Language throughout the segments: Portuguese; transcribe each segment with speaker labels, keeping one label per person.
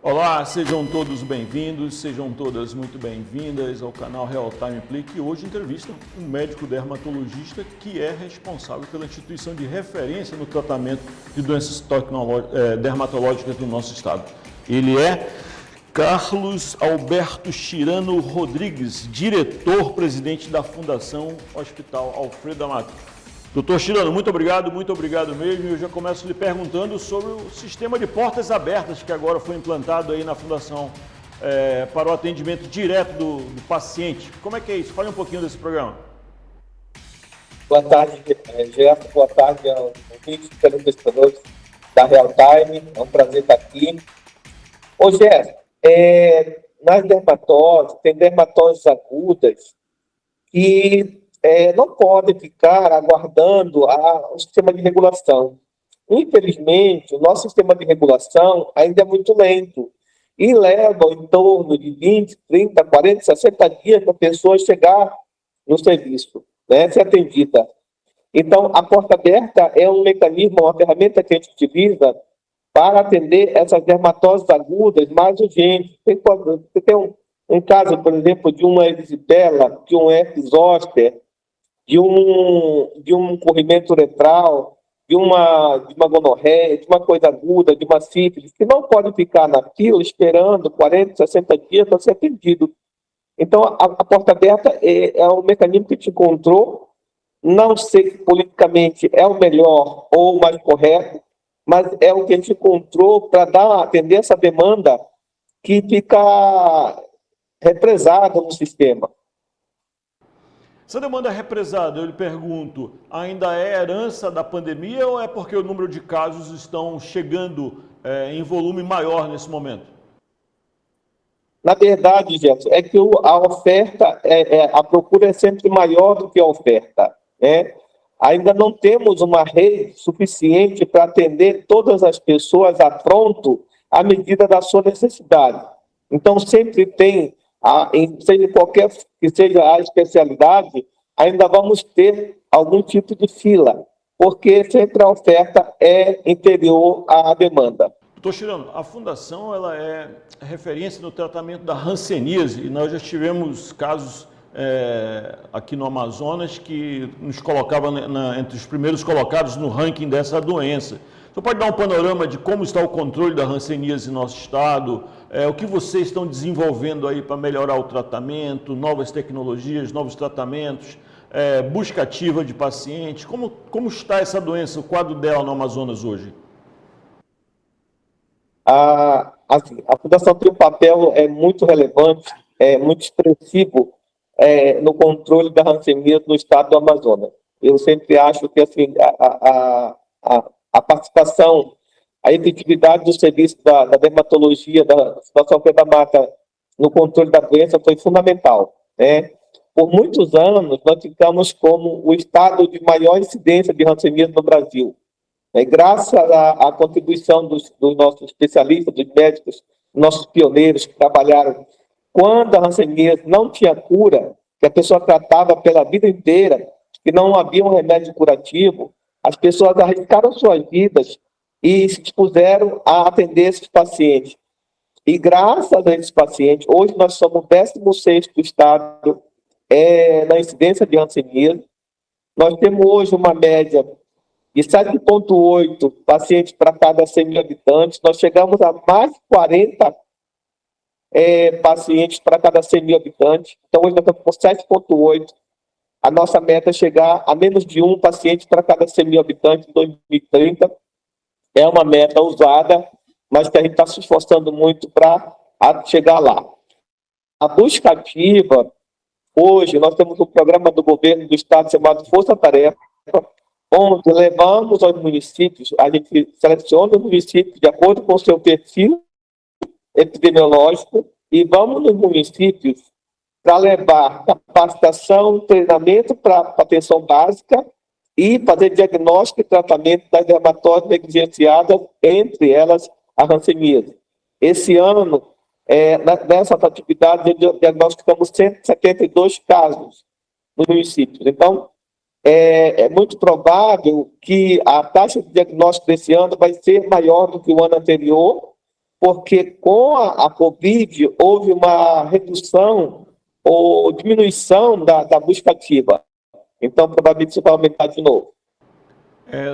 Speaker 1: Olá, sejam todos bem-vindos, sejam todas muito bem-vindas ao canal Real Time Play, que hoje entrevista um médico dermatologista que é responsável pela instituição de referência no tratamento de doenças dermatológicas do nosso estado. Ele é Carlos Alberto Chirano Rodrigues, diretor-presidente da Fundação Hospital Alfredo Amato. Doutor Chirano, muito obrigado mesmo. Eu já começo lhe perguntando sobre o sistema de portas abertas que agora foi implantado aí na Fundação para o atendimento direto do paciente. Como é que é isso? Fale um pouquinho desse programa.
Speaker 2: Boa tarde, Gerson. Boa tarde aos ouvintes e telespectadores da Real Time. É um prazer estar aqui. Ô, Gerson, nas dermatoses, tem dermatoses agudas que não podem ficar aguardando o sistema de regulação. Infelizmente, o nosso sistema de regulação ainda é muito lento e leva em torno de 20, 30, 40, 60 dias para a pessoa chegar no serviço, né, ser atendida. Então, a porta aberta é um mecanismo, uma ferramenta que a gente utiliza para atender essas dermatoses agudas mais urgentes. Você tem um caso, por exemplo, de uma erisipela, de um herpes zoster, de um corrimento uretral, de uma gonorreia, de uma coisa aguda, de uma sífilis, que não pode ficar na fila esperando 40, 60 dias para ser atendido. Então, a porta aberta é um mecanismo que te encontrou. Não sei se politicamente é o melhor ou o mais correto, mas é o que a gente encontrou para atender essa demanda que fica represada no sistema.
Speaker 1: Essa demanda represada, eu lhe pergunto, ainda é herança da pandemia ou é porque o número de casos estão chegando em volume maior nesse momento?
Speaker 2: Na verdade, Jefferson, é que a oferta, a procura é sempre maior do que a oferta, né? Ainda não temos uma rede suficiente para atender todas as pessoas a pronto à medida da sua necessidade. Então, sempre tem, seja qualquer que seja a especialidade, ainda vamos ter algum tipo de fila, porque sempre a oferta é inferior à demanda.
Speaker 1: Doutor Chirano, a Fundação ela é referência no tratamento da hanseníase e nós já tivemos casos aqui no Amazonas que nos colocava entre os primeiros colocados no ranking dessa doença. Você pode dar um panorama de como está o controle da hanseníase no nosso estado, o que vocês estão desenvolvendo aí para melhorar o tratamento, novas tecnologias, novos tratamentos, busca ativa de pacientes, como está essa doença, o quadro dela no Amazonas hoje?
Speaker 2: A Fundação tem um papel muito relevante, muito expressivo no controle da hanseníase no estado do Amazonas. Eu sempre acho que assim, a participação, a efetividade do serviço da dermatologia, da Fundação Alfredo Amato no controle da doença foi fundamental, né? Por muitos anos, nós ficamos como o estado de maior incidência de hanseníase no Brasil. Graças à contribuição dos nossos especialistas, dos médicos, nossos pioneiros que trabalharam quando a hanseníase não tinha cura, que a pessoa tratava pela vida inteira, que não havia um remédio curativo, as pessoas arriscaram suas vidas e se dispuseram a atender esses pacientes. E graças a esses pacientes, hoje nós somos o 16º estado na incidência de hanseníase. Nós temos hoje uma média de 7,8 pacientes para cada 100 mil habitantes. Nós chegamos a mais de 40 pacientes para cada 100 mil habitantes. Então, hoje nós estamos com 7,8. A nossa meta é chegar a menos de um paciente para cada 100 mil habitantes em 2030. É uma meta ousada, mas que a gente está se esforçando muito para chegar lá. A busca ativa, hoje, nós temos um programa do governo do estado chamado Força Tarefa, onde levamos aos municípios, a gente seleciona os municípios de acordo com o seu perfil epidemiológico e vamos nos municípios para levar capacitação, treinamento para atenção básica e fazer diagnóstico e tratamento das dermatoses negligenciadas, entre elas a hanseníase. Esse ano, nessa atividade, diagnosticamos 172 casos nos municípios. Então, é muito provável que a taxa de diagnóstico desse ano vai ser maior do que o ano anterior porque com a Covid houve uma redução ou diminuição da busca ativa. Então, provavelmente isso vai aumentar de novo.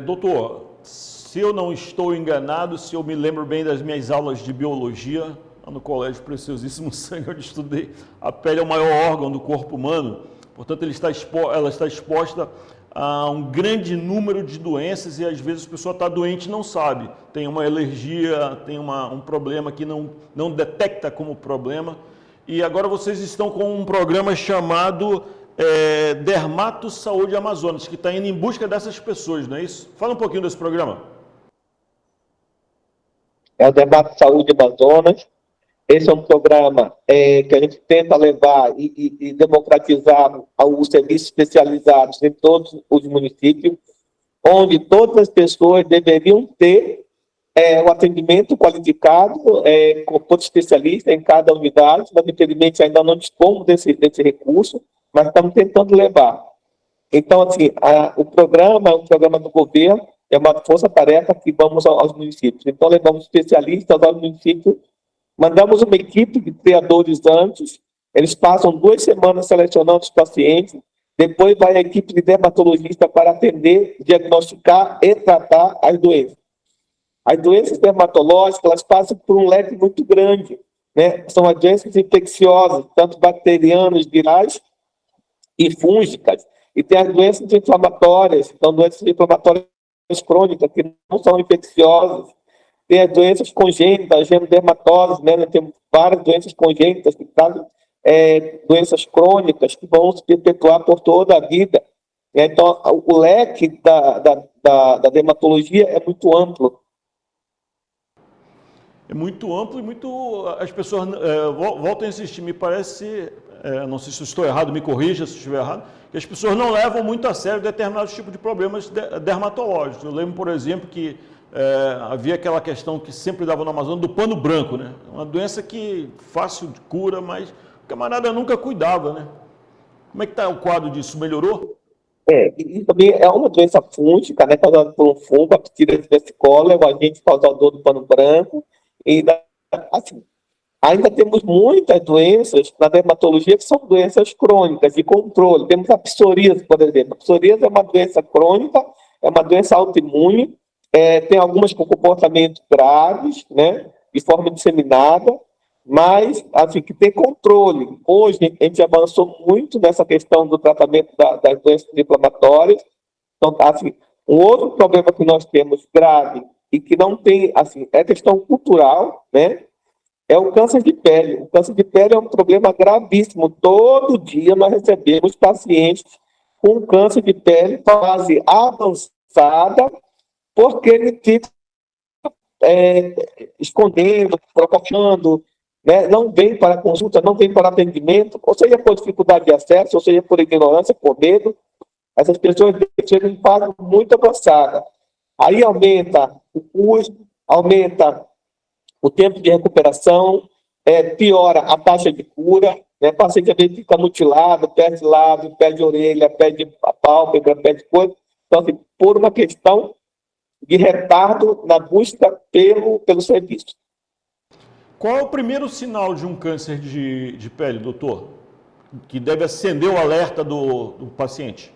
Speaker 1: Doutor, se eu não estou enganado, se eu me lembro bem das minhas aulas de biologia, lá no Colégio Preciosíssimo Sangue, onde estudei, a pele é o maior órgão do corpo humano, portanto ela está exposta a um grande número de doenças e às vezes a pessoa está doente e não sabe. Tem uma alergia, tem um problema que não detecta como problema. E agora vocês estão com um programa chamado Dermato Saúde Amazonas, que está indo em busca dessas pessoas, não é isso? Fala um pouquinho desse programa.
Speaker 2: É o Dermato Saúde Amazonas. Esse é um programa que a gente tenta levar e democratizar os serviços especializados em todos os municípios, onde todas as pessoas deveriam ter o atendimento qualificado com todo especialista em cada unidade, mas infelizmente ainda não dispomos desse recurso, mas estamos tentando levar. Então, assim, o programa é um programa do governo, é uma força-tarefa que vamos aos municípios. Então, levamos especialistas aos municípios. Mandamos uma equipe de criadores antes, eles passam 2 semanas selecionando os pacientes, depois vai a equipe de dermatologista para atender, diagnosticar e tratar as doenças. As doenças dermatológicas, elas passam por um leque muito grande, né? São as doenças infecciosas, tanto bacterianas, virais e fúngicas, e tem as doenças inflamatórias, então doenças inflamatórias crônicas, que não são infecciosas. Tem as doenças congênitas, genodermatose, né? Nós temos várias doenças congênitas que trazem doenças crônicas que vão se perpetuar por toda a vida. Então, o leque da dermatologia é muito amplo.
Speaker 1: É muito amplo e muito... As pessoas voltam a insistir, me parece, não sei se eu estou errado, me corrija se estiver errado, que as pessoas não levam muito a sério determinados tipos de problemas dermatológicos. Eu lembro, por exemplo, que havia aquela questão que sempre dava no Amazonas do pano branco, né? Uma doença que fácil de cura, mas o camarada nunca cuidava, né? Como é que está o quadro disso? Melhorou?
Speaker 2: E também é uma doença fúngica, né? Causada por um fungo, a Pseudomonas versicolor, é o agente causador do pano branco. E, assim, ainda temos muitas doenças na dermatologia que são doenças crônicas, de controle. Temos a psoríase, por exemplo. A psoríase é uma doença crônica, é uma doença autoimune, tem algumas com comportamentos graves, né, de forma disseminada, mas, assim, que tem controle. Hoje, a gente avançou muito nessa questão do tratamento das doenças inflamatórias. Então, assim, um outro problema que nós temos grave e que não tem, assim, é questão cultural, né, é o câncer de pele. O câncer de pele é um problema gravíssimo. Todo dia nós recebemos pacientes com câncer de pele fase avançada, porque ele fica escondendo, provocando, né? Não vem para consulta, não vem para atendimento, ou seja, por dificuldade de acesso, ou seja, por ignorância, por medo. Essas pessoas chegam em fase muito avançada. Aí aumenta o custo, aumenta o tempo de recuperação, piora a taxa de cura, né? O paciente às vezes fica mutilado, perde lábio, perde orelha, perde a pálpebra, perde coisa. Então, assim, por uma questão de retardo na busca pelo serviço.
Speaker 1: Qual é o primeiro sinal de um câncer de pele, doutor? Que deve acender o alerta do paciente?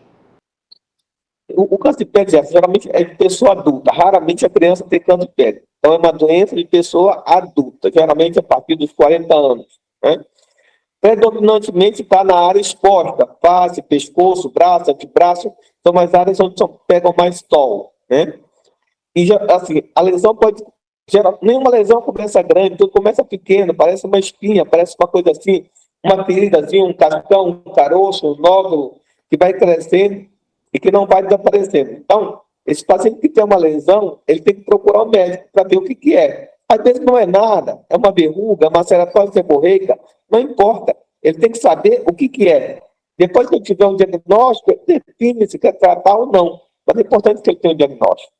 Speaker 2: O câncer de pele, geralmente, é de pessoa adulta. Raramente a criança tem câncer de pele. Então, é uma doença de pessoa adulta, geralmente a partir dos 40 anos. Né? Predominantemente está na área exposta, face, pescoço, braço, antebraço, são as áreas onde pegam mais sol. Né? E, assim, a lesão pode... nenhuma lesão começa grande, tudo começa pequeno, parece uma espinha, parece uma coisa assim, uma feridazinha, um cascão, um caroço, um nódulo, que vai crescendo e que não vai desaparecendo. Então, esse paciente que tem uma lesão, ele tem que procurar um médico para ver o que é. Às vezes não é nada, é uma verruga, uma ceratose seborreica, não importa. Ele tem que saber o que é. Depois que ele tiver um diagnóstico, ele define se quer tratar ou não. Mas é importante que ele tenha um diagnóstico.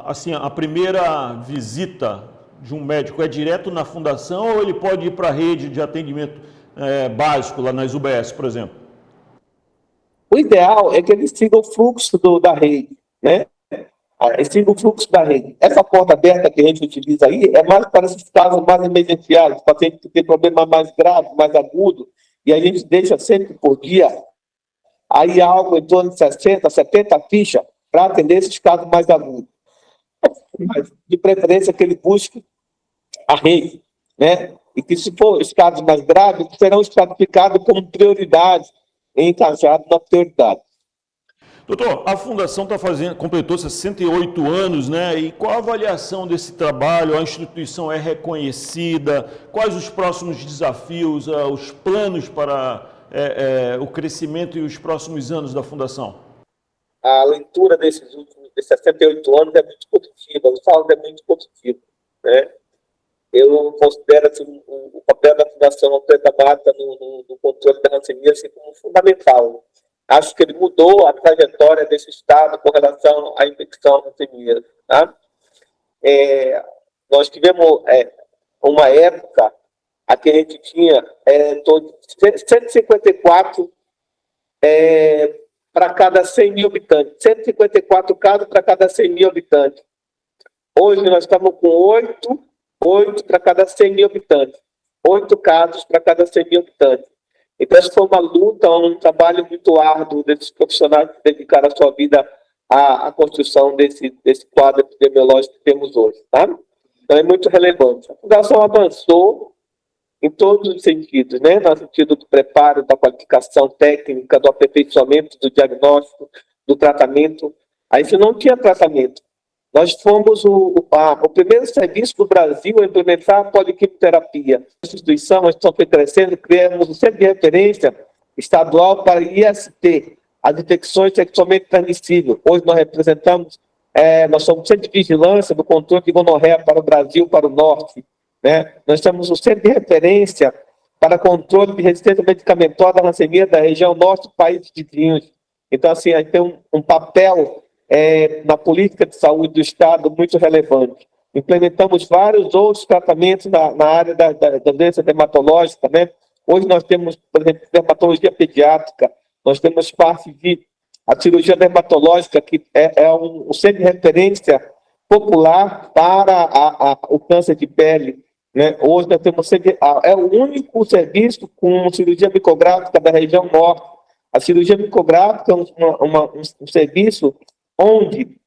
Speaker 1: Assim, a primeira visita de um médico é direto na fundação ou ele pode ir para a rede de atendimento básico, lá nas UBS, por exemplo?
Speaker 2: O ideal é que ele siga o fluxo da rede, né? siga o fluxo da rede. Essa porta aberta que a gente utiliza aí é mais para esses casos mais emergenciais, pacientes que têm problema mais grave, mais agudo, e a gente deixa sempre por dia aí algo em torno de 60, 70 fichas para atender esses casos mais agudos. Mas, de preferência, que ele busque a rede, né? E que, se for os casos mais graves, serão estratificados como prioridade, encaixados na prioridade.
Speaker 1: Doutor, a Fundação completou 68 anos, né? E qual a avaliação desse trabalho? A instituição é reconhecida? Quais os próximos desafios, os planos para o crescimento e os próximos anos da Fundação?
Speaker 2: A leitura desses últimos 68 anos é muito positiva, o saldo é muito positivo, né? Eu considero assim, o papel da Fundação Preta Mata no controle da leucemia assim, como fundamental. Acho que ele mudou a trajetória desse Estado com relação à infecção da leucemia. Tá? Nós tivemos uma época a que a gente tinha 154 para cada 100 mil habitantes. 154 casos para cada 100 mil habitantes. Hoje nós estamos com 8 para cada 100 mil habitantes. 8 casos para cada 100 mil habitantes. Então, essa foi uma luta, um trabalho muito árduo desses profissionais que dedicaram a sua vida à construção desse quadro epidemiológico que temos hoje. Tá? Então, é muito relevante. A Fundação avançou em todos os sentidos, né? No sentido do preparo, da qualificação técnica, do aperfeiçoamento do diagnóstico, do tratamento. Aí, se não tinha tratamento, nós fomos o primeiro serviço do Brasil a implementar a poliquimioterapia. A instituição, a instituição foi crescendo, criamos um centro de referência estadual para IST, as infecções sexualmente transmissíveis. Hoje nós representamos, nós somos centro de vigilância do controle de gonorreia para o Brasil, para o norte. Né? Nós temos um centro de referência para controle de resistência medicamentosa da leucemia da região norte do país vizinhos. Então, assim, a gente tem um papel na política de saúde do Estado muito relevante. Implementamos vários outros tratamentos na área da doença dermatológica, né? Hoje nós temos, por exemplo, dermatologia pediátrica, nós temos parte de a cirurgia dermatológica, que é um centro de referência popular para o câncer de pele, né? Hoje nós temos é o único serviço com cirurgia micográfica da região norte. A cirurgia micográfica é um serviço onde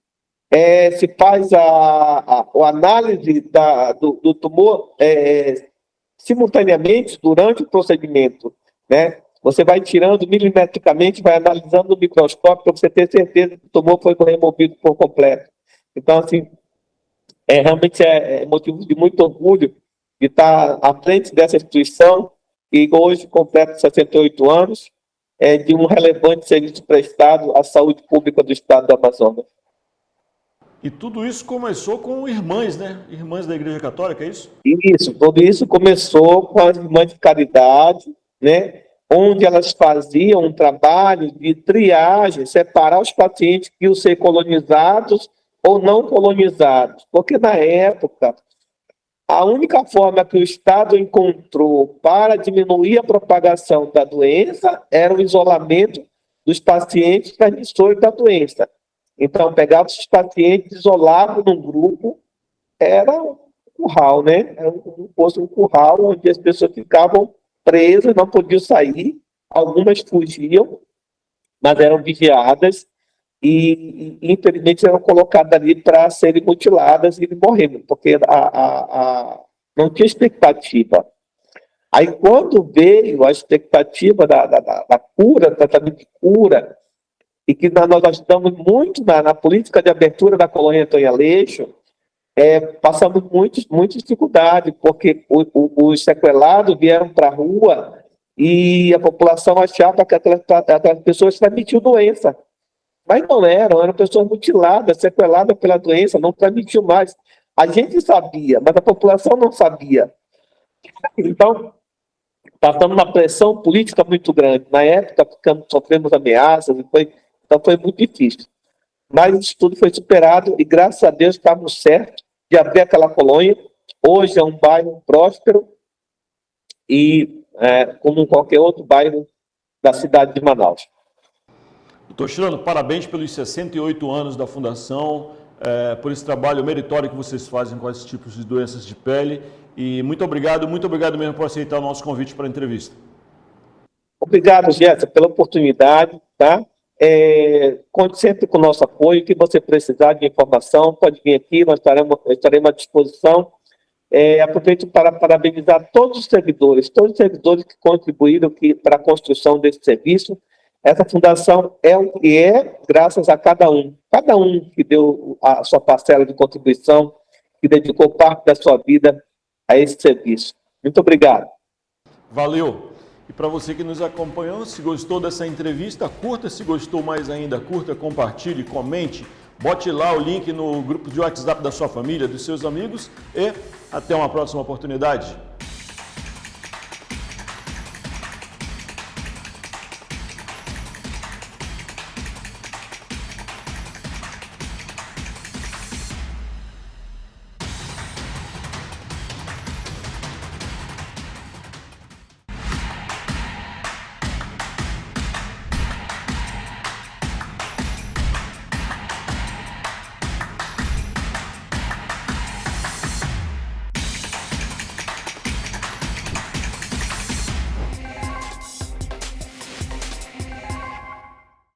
Speaker 2: se faz a análise do tumor simultaneamente durante o procedimento, né? Você vai tirando milimetricamente, vai analisando no microscópio para você ter certeza que o tumor foi removido por completo. Então, assim, realmente é motivo de muito orgulho de estar à frente dessa instituição que hoje completa 68 anos, de um relevante serviço prestado à saúde pública do Estado do Amazonas.
Speaker 1: E tudo isso começou com irmãs, né? Irmãs da Igreja Católica, é isso?
Speaker 2: Isso, tudo isso começou com as irmãs de caridade, né? Onde elas faziam um trabalho de triagem, separar os pacientes que iam ser colonizados ou não colonizados. Porque, na época, a única forma que o Estado encontrou para diminuir a propagação da doença era o isolamento dos pacientes transmissores da doença. Então, pegava os pacientes, isolavam num grupo, era um curral, né? Era um curral onde as pessoas ficavam presas, não podiam sair, algumas fugiam, mas eram vigiadas e infelizmente, eram colocadas ali para serem mutiladas e morrendo, porque não tinha expectativa. Aí, quando veio a expectativa da cura, tratamento de cura, e que nós ajudamos muito na política de abertura da colônia Antônio Aleixo, passamos muitas dificuldades, porque os sequelados vieram para a rua e a população achava que aquelas pessoas transmitiam doença. Mas não eram pessoas mutiladas, sequeladas pela doença, não transmitiam mais. A gente sabia, mas a população não sabia. Então, passamos uma pressão política muito grande. Na época, sofremos ameaças, então foi muito difícil. Mas isso tudo foi superado e, graças a Deus, estávamos certos de abrir aquela colônia. Hoje é um bairro próspero e como qualquer outro bairro da cidade de Manaus.
Speaker 1: Doutor Chirano, parabéns pelos 68 anos da Fundação. por esse trabalho meritório que vocês fazem com esses tipos de doenças de pele. E muito obrigado mesmo por aceitar o nosso convite para a entrevista.
Speaker 2: Obrigado, Jéssica, pela oportunidade, tá? Conte sempre com o nosso apoio, que você precisar de informação, pode vir aqui, nós estaremos à disposição. Aproveito para parabenizar todos os servidores que contribuíram para a construção desse serviço. Essa fundação é o que é, graças a cada um que deu a sua parcela de contribuição, que dedicou parte da sua vida a esse serviço. Muito obrigado.
Speaker 1: Valeu! E para você que nos acompanhou, se gostou dessa entrevista, curta, se gostou mais ainda, curta, compartilhe, comente, bote lá o link no grupo de WhatsApp da sua família, dos seus amigos e até uma próxima oportunidade.